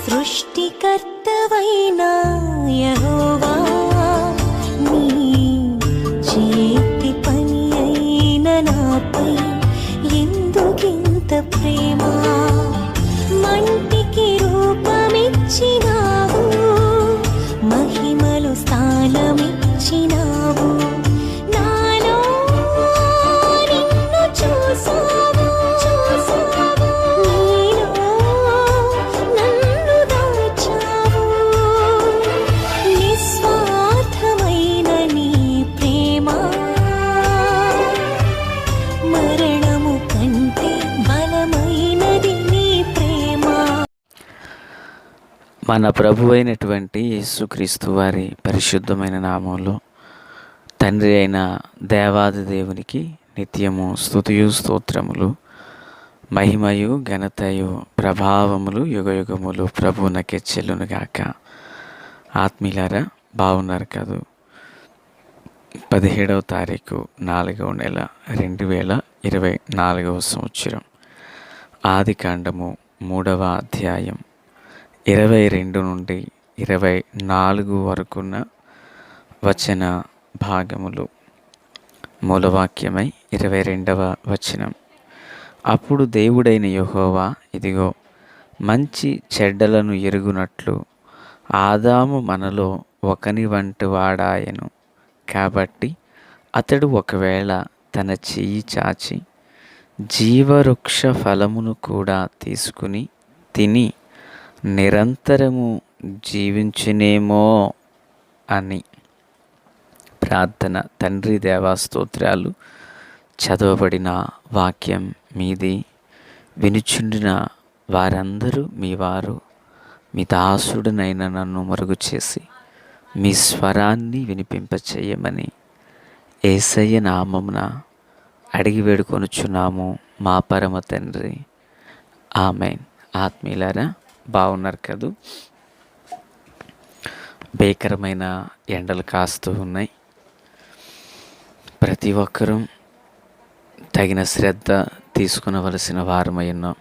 సృష్టికర్తవైనా యెహోవా, నీ చేతి పని అయిన నాపై ఎందుకింత ప్రేమ? మంటికి రూపమిచ్చినావు, మహిమలు స్థానమిచ్చినావు. నాలో నిన్ను చూసావు, నీలో నన్ను దాచావు. నిస్వార్థమైన నీ ప్రేమ మరణము కంటే బలమైనది నీ ప్రేమ. మన ప్రభు అయినటువంటి యేసుక్రీస్తు వారి పరిశుద్ధమైన నామంలో తండ్రి అయిన దేవాది దేవునికి నిత్యము స్తుతియు స్తోత్రములు, మహిమయు ఘనతయు ప్రభావములు యుగయుగములు ప్రభువునకే చెల్లునుగాక. ఆత్మీయులారా, బాగున్నారు కదూ? 17వ తారీఖు 4వ నెల 2024 సంవత్సరం. ఆదికాండము 3వ అధ్యాయం 22 నుండి 24 వరకున్న వచన భాగములు. మూలవాక్యమై 22వ వచనం. అప్పుడు దేవుడైన యెహోవా, ఇదిగో, మంచి చెడ్డలను ఎరుగునట్లు ఆదాము మనలో ఒకని వంటి వాడాయెను. కాబట్టి అతడు ఒకవేళ తన చెయ్యి చాచి జీవవృక్ష ఫలమును కూడా తీసుకుని తిని నిరంతరము జీవించునేమో అని. ప్రార్థన. తండ్రి దేవా, స్తోత్రాలు. చదవబడిన వాక్యం మీది. వినుచుండిన వారందరూ మీ వారు. మీ దాసుడునైన నన్ను మరుగు చేసి మీ స్వరాన్ని వినిపింపచేయమని యేసయ్య నామమున అడిగి వేడుకొనుచున్నాము మా పరమ తండ్రి. ఆమేన్. ఆత్మీయులారా, బాగున్నారు కదూ? భీకరమైన ఎండలు కాస్తూ ఉన్నాయి. ప్రతి ఒక్కరూ తగిన శ్రద్ధ తీసుకునవలసిన వారమై ఉన్నాం.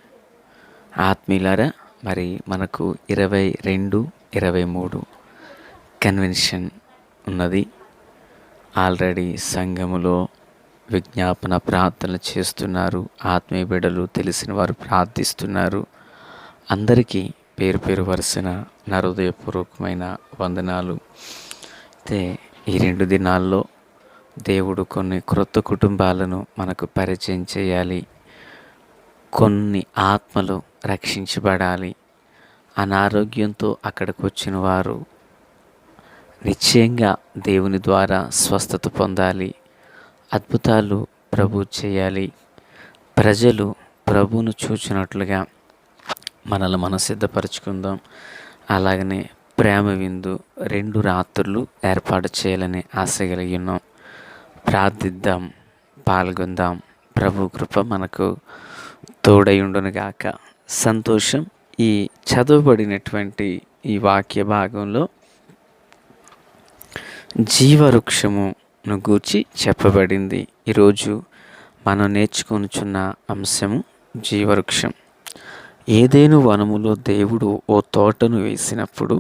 ఆత్మీయులారా, మరి మనకు 22, 23 కన్వెన్షన్ ఉన్నది. ఆల్రెడీ సంఘములో విజ్ఞాపన ప్రార్థనలు చేస్తున్నారు. ఆత్మీయ బిడ్డలు తెలిసిన వారు ప్రార్థిస్తున్నారు. అందరికీ పేరు పేరు వరుసన నా హృదయపూర్వకమైన వందనాలు. అయితే ఈ 2 దినాల్లో దేవుడు కొన్ని క్రొత్త కుటుంబాలను మనకు పరిచయం చేయాలి. కొన్ని ఆత్మలు రక్షించబడాలి. అనారోగ్యంతో అక్కడికి వచ్చిన వారు నిశ్చయంగా దేవుని ద్వారా స్వస్థత పొందాలి. అద్భుతాలు ప్రభు చేయాలి. ప్రజలు ప్రభువును చూచినట్లుగా మనల్ని మనం సిద్ధపరచుకుందాం. అలాగనే ప్రేమ విందు 2 రాత్రులు ఏర్పాటు చేయాలని ఆశ కలిగి ఉన్నాం. ప్రార్థిద్దాం, పాల్గొందాం. ప్రభు కృప మనకు తోడై ఉండునుగాక. సంతోషం. ఈ చదవబడినటువంటి ఈ వాక్య భాగంలో జీవవృక్షమును గూర్చి చెప్పబడింది. ఈరోజు మనం నేర్చుకొనుచున్న అంశము జీవవృక్షం. ఏదెను వనములో దేవుడు ఓ తోటను వేసినప్పుడు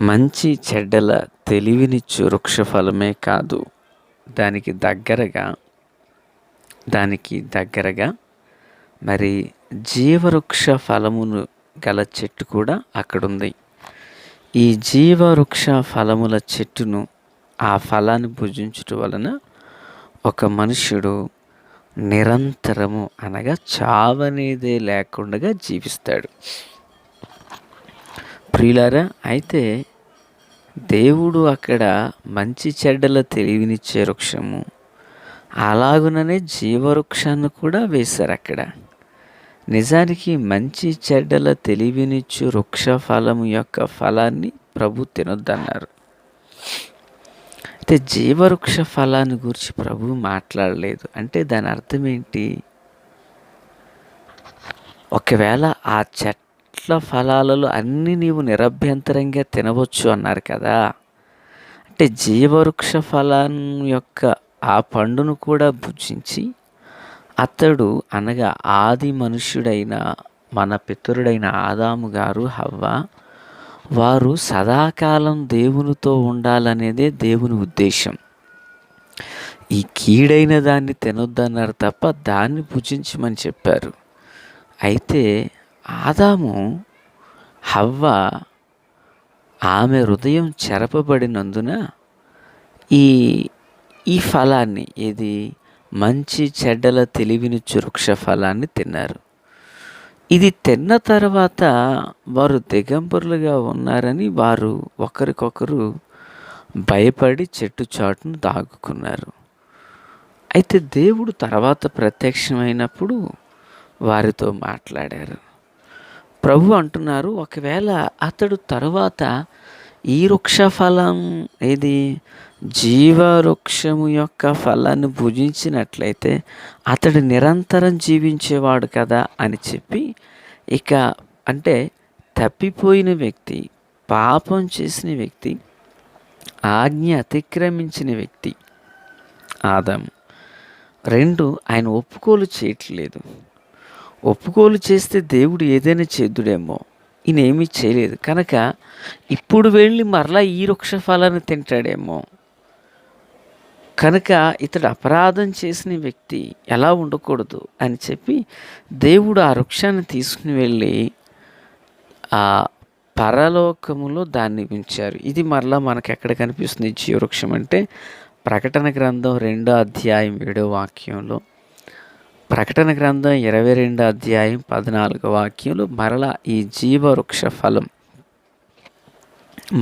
మంచి చెడ్డల తెలివినిచ్చు వృక్షఫలమే కాదు, దానికి దగ్గరగా మరి జీవవృక్ష ఫలమును గల చెట్టు కూడా అక్కడుంది. ఈ జీవవృక్ష ఫలముల చెట్టును, ఆ ఫలాన్ని భుజించుట వలన ఒక మనుష్యుడు నిరంతరము అనగా చావనేదే లేకుండా జీవిస్తాడు. ప్రియులారా, అయితే దేవుడు అక్కడ మంచి చెడ్డల తెలివినిచ్చే వృక్షము, అలాగుననే జీవవృక్షాన్ని కూడా వేశారు అక్కడ. నిజానికి మంచి చెడ్డల తెలివినిచ్చు వృక్ష ఫలము యొక్క ఫలాన్ని ప్రభు తినొద్దన్నారు. అయితే జీవవృక్ష ఫలాన్ని గురించి ప్రభు మాట్లాడలేదు. అంటే దాని అర్థం ఏంటి? ఒకవేళ ఆ చెట్ల ఫలాలలో అన్నీ నీవు నిరభ్యంతరంగా తినవచ్చు అన్నారు కదా. అంటే జీవవృక్ష ఫలం యొక్క ఆ పండును కూడా భుజించి అతడు అనగా ఆది మనుష్యుడైన మన పితరుడైన ఆదాము గారు, హవ్వ వారు సదాకాలం దేవునితో ఉండాలనేదే దేవుని ఉద్దేశం. ఈ కీడైన దాన్ని తినొద్దన్నారు తప్ప దాన్ని భుజించమని చెప్పారు. అయితే ఆదాము, హవ్వ ఆమె హృదయం చెరపబడినందున ఈ ఈ ఫలాన్ని, ఇది మంచి చెడ్డల తెలివినిచ్చు వృక్ష ఫలాన్ని తిన్నారు. ఇది తిన్న తర్వాత వారు దిగంబరులుగా ఉన్నారని వారు ఒకరికొకరు భయపడి చెట్టు చాటును దాక్కున్నారు. అయితే దేవుడు తర్వాత ప్రత్యక్షమైనప్పుడు వారితో మాట్లాడారు. ప్రభు అంటున్నారు, ఒకవేళ అతడు తరువాత ఈ వృక్ష ఫలం, ఏది జీవవృక్షము యొక్క ఫలాన్ని భుజించినట్లయితే అతడు నిరంతరం జీవించేవాడు కదా అని చెప్పి, ఇక అంటే తప్పిపోయిన వ్యక్తి, పాపం చేసిన వ్యక్తి, ఆజ్ఞ అతిక్రమించిన వ్యక్తి ఆదాము. 2, ఆయన ఒప్పుకోలు చేయట్లేదు. ఒప్పుకోలు చేస్తే దేవుడు ఏదైనా చేద్దుడేమో, ఈయన ఏమీ చేయలేదు కనుక ఇప్పుడు వెళ్ళి మరలా ఈ వృక్ష ఫలాన్ని తింటాడేమో, కనుక ఇతడు అపరాధం చేసిన వ్యక్తి ఎలా ఉండకూడదు అని చెప్పి దేవుడు ఆ వృక్షాన్ని తీసుకుని వెళ్ళి ఆ పరలోకములో దాన్ని ఉంచారు. ఇది మరలా మనకు ఎక్కడ కనిపిస్తుంది జీవవృక్షం అంటే? ప్రకటన గ్రంథం 2వ అధ్యాయం 7వ వాక్యంలో, ప్రకటన గ్రంథం 22వ అధ్యాయం 14వ వాక్యంలో మరలా ఈ జీవవృక్ష ఫలం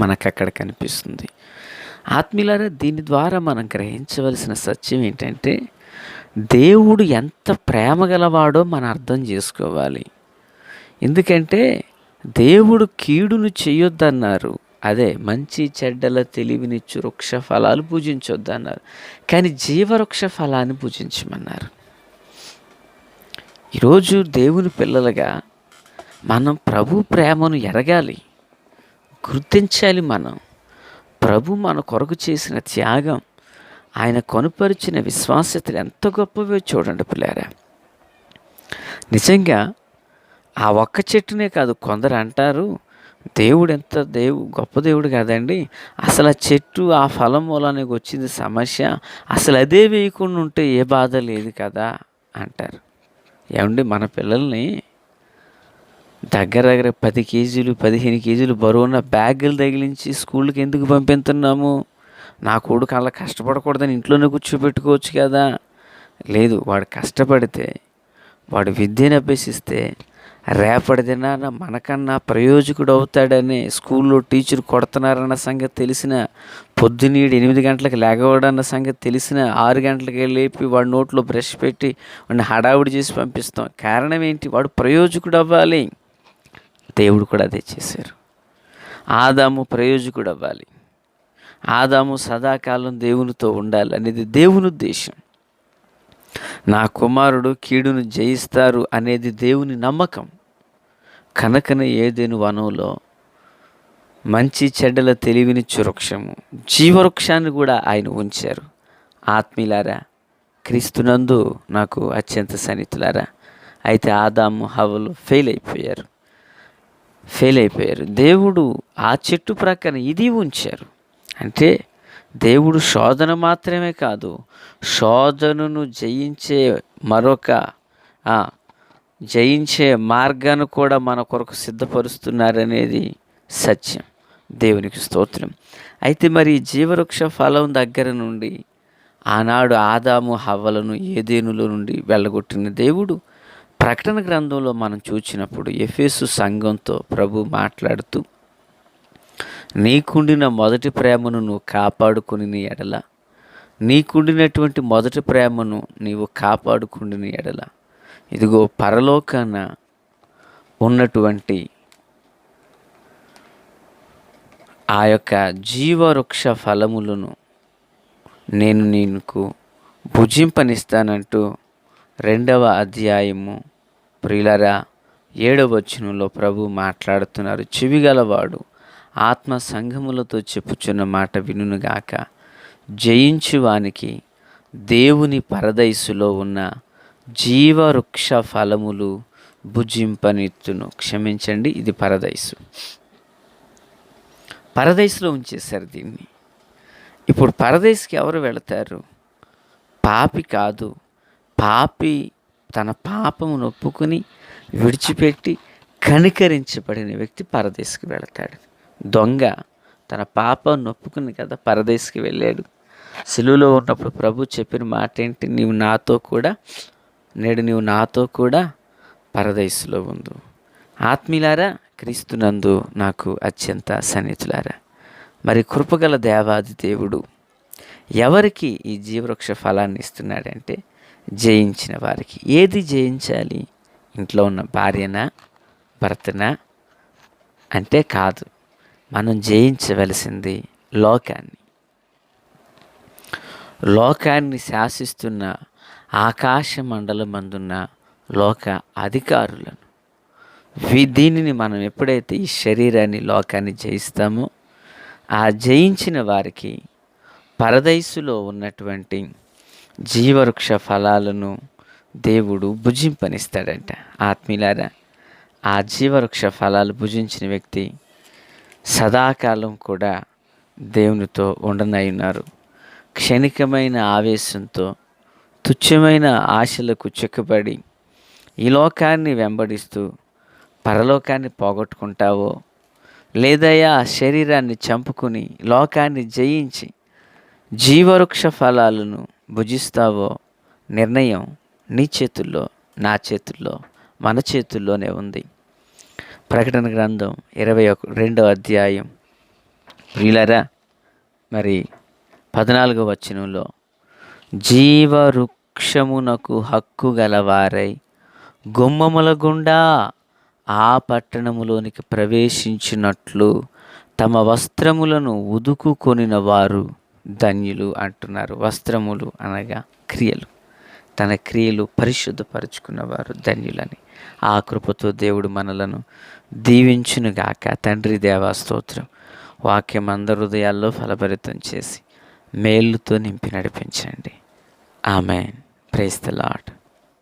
మనకు అక్కడ కనిపిస్తుంది. ఆత్మీయులారా, దీని ద్వారా మనం గ్రహించవలసిన సత్యం ఏంటంటే, దేవుడు ఎంత ప్రేమ గలవాడో మనం అర్థం చేసుకోవాలి. ఎందుకంటే దేవుడు కీడును చేయొద్దన్నారు, అదే మంచి చెడ్డల తెలివినిచ్చు వృక్ష ఫలాలు పూజించొద్దన్నారు, కానీ జీవవృక్ష ఫలాన్ని పూజించమన్నారు. ఈరోజు దేవుని పిల్లలుగా మనం ప్రభు ప్రేమను ఎరగాలి, గుర్తించాలి. మనం ప్రభు మన కొరకు చేసిన త్యాగం, ఆయన కొనుపరిచిన విశ్వాస్యతలు ఎంత గొప్పవో చూడండి పిల్లారా. నిజంగా ఆ ఒక్క చెట్టునే కాదు, కొందరు అంటారు దేవుడు ఎంత గొప్ప దేవుడు కాదండి, అసలు ఆ చెట్టు ఆ ఫలం మూలానికి వచ్చింది సమస్య, అసలు అదే వేయకుండా ఉంటే ఏ బాధ లేదు కదా అంటారు. ఏమండి, మన పిల్లల్ని దగ్గర 10 కేజీలు 15 కేజీలు బరువున్న బ్యాగులు తగిలించి స్కూల్కి ఎందుకు పంపిస్తున్నాము? నా కొడుకు అలా కష్టపడకూడదని ఇంట్లోనే కూర్చోబెట్టుకోవచ్చు కదా. లేదు, వాడు కష్టపడితే, వాడు విద్యను అభ్యసిస్తే రేపటి దినాన మనకన్నా ప్రయోజకుడు అవుతాడని స్కూల్లో టీచర్ కొడుతున్నారన్న సంగతి తెలిసిన, పొద్దున్నీడు 8 గంటలకు లేగవడన్న సంగతి తెలిసిన 6 గంటలకి లేపి వాడి నోట్లో బ్రష్ పెట్టి వాడిని హడావుడి చేసి పంపిస్తాం. కారణం ఏంటి? వాడు ప్రయోజకుడు అవ్వాలి. దేవుడు కూడా అదే చేశారు. ఆదాము ప్రయోజకుడు అవ్వాలి, ఆదాము సదాకాలం దేవునితో ఉండాలి అనేది దేవుని ఉద్దేశం. నా కుమారుడు కీడును జయిస్తారు అనేది దేవుని నమ్మకం. కనుకనే ఏదెను వనంలో మంచి చెడ్డల తెలివినిచ్చు వృక్షము, జీవవృక్షాన్ని కూడా ఆయన ఉంచారు. ఆత్మీయులారా, క్రీస్తునందు నాకు అత్యంత సన్నిహితులారా, అయితే ఆదాము హవ్వలు ఫెయిల్ అయిపోయారు. దేవుడు ఆ చెట్టు ప్రక్కన ఇది ఉంచారు. అంటే దేవుడు శోధన మాత్రమే కాదు, శోధనను జయించే మార్గాన్ని కూడా మన కొరకు సిద్ధపరుస్తున్నారనేది సత్యం. దేవునికి స్తోత్రం. అయితే మరి జీవవృక్ష ఫలం దగ్గర నుండి ఆనాడు ఆదాము హవ్వలను ఏదేనులో నుండి వెళ్ళగొట్టిన దేవుడు ప్రకటన గ్రంథంలో మనం చూసినప్పుడు ఎఫెసు సంఘంతో ప్రభు మాట్లాడుతూ, నీకుండిన మొదటి ప్రేమను నువ్వు కాపాడుకుని ఎడల, నీకుండినటువంటి మొదటి ప్రేమను నీవు కాపాడుకుని ఎడల, ఇదిగో పరలోకాన ఉన్నటువంటి ఆ యొక్క జీవవృక్ష ఫలములను నేను నీకు భుజింపనిస్తానంటూ 2వ అధ్యాయము ప్రియులారా 7వ వచనంలో ప్రభు మాట్లాడుతున్నారు. చెవిగలవాడు ఆత్మ సంఘములతో చెప్పుచున్న మాట వినుగాక. జయించువానికి దేవుని పరదైసులో ఉన్న జీవవృక్ష ఫలములు భుజింపనిత్తును. క్షమించండి, ఇది పరదైసు. పరదైసులో ఉంచేశారు దీన్ని. ఇప్పుడు పరదేశికి ఎవరు వెళతారు? పాపి కాదు. పాపి తన పాపమును ఒప్పుకుని విడిచిపెట్టి కనికరించబడిన వ్యక్తి పరదేశికి వెళతాడు. దొంగ తన పాపాన్ని ఒప్పుకుని కదా పరదేశికి వెళ్ళాడు. సిలువలో ఉన్నప్పుడు ప్రభు చెప్పిన మాట ఏంటి? నేడు నీవు నాతో కూడా పరదేశులో ఉండు. ఆత్మీయులారా, క్రీస్తునందు నాకు అత్యంత సన్నిహితులారా, మరి కృపగల దేవాది దేవుడు ఎవరికి ఈ జీవవృక్ష ఫలాన్ని ఇస్తున్నాడంటే జయించిన వారికి. ఏది జయించాలి? ఇంట్లో ఉన్న భార్యనా, భర్తనా అంటే కాదు. మనం జయించవలసింది లోకాన్ని శాసిస్తున్న ఆకాశ మండలమందున్న లోక అధికారులను. దీనిని మనం ఎప్పుడైతే ఈ శరీరాన్ని, లోకాన్ని జయిస్తామో, ఆ జయించిన వారికి పరదైసులో ఉన్నటువంటి జీవవృక్ష ఫలాలను దేవుడు భుజింపనిస్తాడంట. ఆత్మీయులారా, ఆ జీవవృక్ష ఫలాలు భుజించిన వ్యక్తి సదాకాలం కూడా దేవునితో ఉండనయ్యున్నారు. క్షణికమైన ఆవేశంతో, తుచ్చమైన ఆశలకు చిక్కుబడి ఈ లోకాన్ని వెంబడిస్తూ పరలోకాన్ని పోగొట్టుకుంటావో, లేదయ్యా శరీరాన్ని చంపుకుని లోకాన్ని జయించి జీవవృక్ష ఫలాలను భుజిస్తావో, నిర్ణయం నీ చేతుల్లో, నా చేతుల్లో, మన చేతుల్లోనే ఉంది. ప్రకటన గ్రంథం 22వ అధ్యాయం ప్రియులారా, మరి 14వ వచనంలో జీవవృక్షమునకు హక్కు గలవారై గుమ్మముల గుండా ఆ పట్టణములోనికి ప్రవేశించినట్లు తమ వస్త్రములను ఉదుకుకొనిన వారు ధన్యులు అంటున్నారు. వస్త్రములు అనగా క్రియలు. తన క్రియలు పరిశుద్ధపరుచుకున్నవారు ధన్యులని. ఆ కృపతో దేవుడు మనలను దీవించునుగాక. తండ్రి దేవా స్తోత్రం. వాక్యం అందరి హృదయాల్లో ఫలభరితం చేసి మేలుతో నింపి నడిపించండి. ఆమెన్. Praise the lord.